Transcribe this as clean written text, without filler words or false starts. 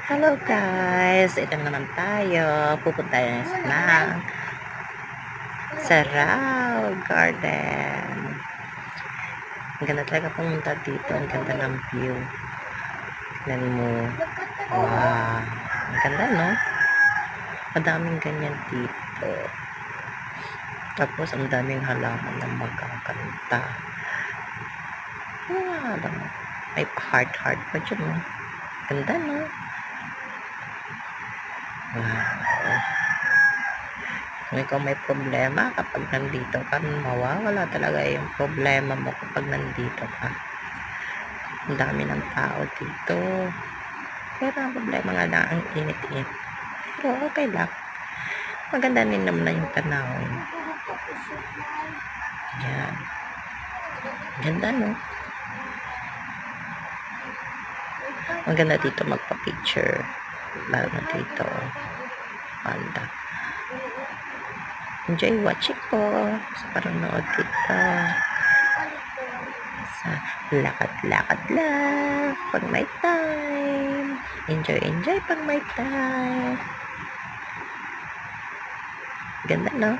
Hello guys, ito na naman tayo. Pupunta ng Sarao Garden. Ang ganda talaga pumunta dito. Ang ganda ng view. Tignan mo. Wow. Ang ganda, no? Madaming ganyan dito. Tapos, ang daming halaman na magkakanta. Wow. May heart-heart pa dyan, no? Ganda, no? Wow. Kung ikaw may problema kapag nandito ka, mawawala talaga yung problema mo kapag nandito ka. Ang dami ng tao dito. Pero ang problema nga lang ang init-init. Pero okay lang. Maganda din naman na yung tanawin. Yan. Ganda, no? Maganda dito magpa-picture. Lalo na dito. Panda. Enjoy watching po sa panonood dito. Sa lakad-lakad lang pag may time. Enjoy pag may time. Ganda, no?